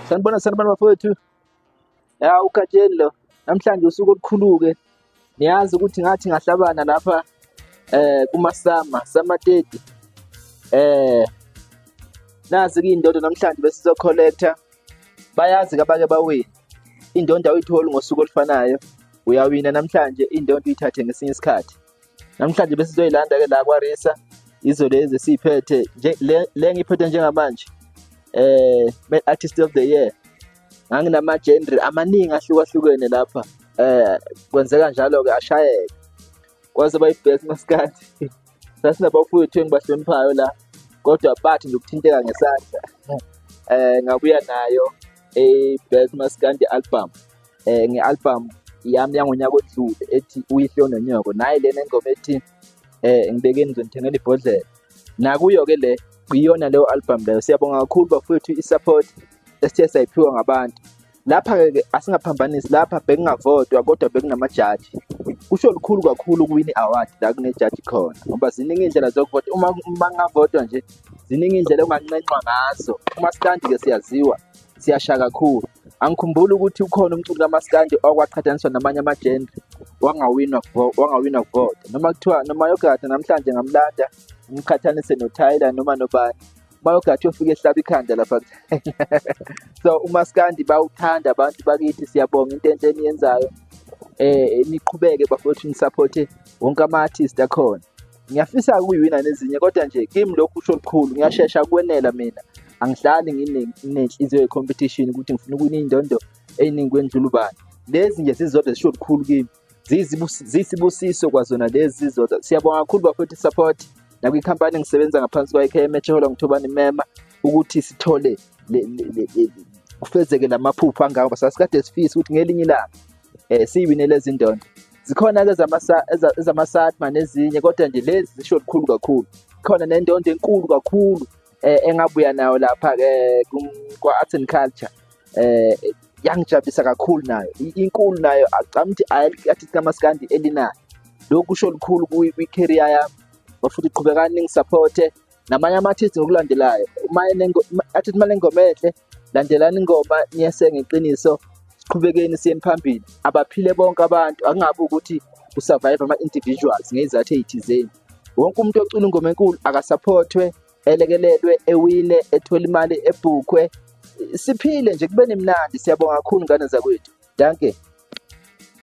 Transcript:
Sanibona bafowethu. Ya uKatsheni lo. Namhlanje usuku olukhulu-ke. Niyazi ukuthi ngathi ngahlabana lapha kuma-Summer 30. Nazi-ke iy'ndondo namhlanje besizo-collector. Bayazi-ke abake bawina. Indondo awuyitholi ngosuku olufanayo. Uyawina namhlanje, indondo uyithathe ngesinye isikhathi. Namhlanje besizoyilanda-ke la kwaRisa. Izo lezi esiyiphethe le ngiphethe njengamanje. Artist of the Year. Nganginama-genre amaningi ahlukahlukene lapha. Kwenzeka njalo-ke ashayeka. Kwaze bayi-best maskandi. Sasinabafowethu engibahloniphayo la. Kodwa bathi nje ukuthinteka ngesandla. Ngabuya nayo best maskandi album. Nge-album yami yangonyaka odlule ethi Uyihle Nonyoko. Naye lena ingoma ethi ngibekeni ngizonithengela ibhodlela. Nakuyo-ke le kuyiyona leyo album leyo. Siyabonga kakhulu bafowethu i-support esithe sayiphiwa ngabantu. Lapha-ke asingaphambanisi, lapha bekungavotwa kodwa bekunamajaji. Kusho lukhulu kakhulu ukuwina i-award la kunejaji khona, ngoba ziningi iy'ndlela zokuvota. Uma kungavotwa nje ziningi iy'ndlela onganqenqwa ngazo. UMaskandi-ke siyaziwa, siyasha kakhulu. Angikhumbuli ukuthi ukhona umculi kaMaskandi okwaqhathaniswa namanye ama-genre wangawina kuvota. Noma kuthiwa noMayogatha namhlanje ngamlanda ngimqhathanise noTyla noma nobani. Mayogathi yofika ehlaba ikhanda lapha. So uMaskandi bawuthanda abantu bakithi, siyabonga into enhle eniyenzayo. Niqhubeke bafowethu nisupporte wonke ama-artist akhona. Ngiyafisa ukuyiwina nezinye kodwa nje kimi lokhu kusho lukhulu. Ngiyashesha ukwenela mina. Angihlali nginenhliziyo ye-competition ukuthi ngifuna ukuwina iy'ndondo ey'ningi kwendlula ubani. Lezi nje zizodwa zisho lukhulu kimi. Ziyisibusiso kwazona lezi zizodwa. Siyabonga kakhulu bafowethu i-support. Nakwi-company engisebenza ngaphansi kwa-KMH Hall ngithobani mema ukuthi sithole kufezeke lamaphupho angako. Sasikade sifisa ukuthi ngelinye ilanga siyiwine lezi ndondo. Zikhona-ke ezama-Sadma nezinye kodwa nje lezi zisho lukhulu kakhulu. Khona nendondo enkulu kakhulu engabuya nayo lapha-ke kwa-Arts and Culture. Yangijabulisa kakhulu nayo. Inkulu nayo acamthi i-artist kaMaskandi elinayo. Lokhu kusho lukhulu kwi-career yami. Bafuthi qhubekani ningisupporte namanye ama-artist ngokulandelayo. Athi uma lengoma enhle landelani ingoma niyese ngeqiniso. Siqhubekeni siyeni phambili. Abaphile bonke abantu, akungabi ukuthi usurvive ama-individuals ngezathu ey'thizeni. Wonke umuntu ocula ingoma enkulu akasupportwe, elekelelwe, ewine, ethole imali, ebhukhwe. Siphile nje kube nemnandi. Siyabonga kakhulu ngane zakwethu. Danke.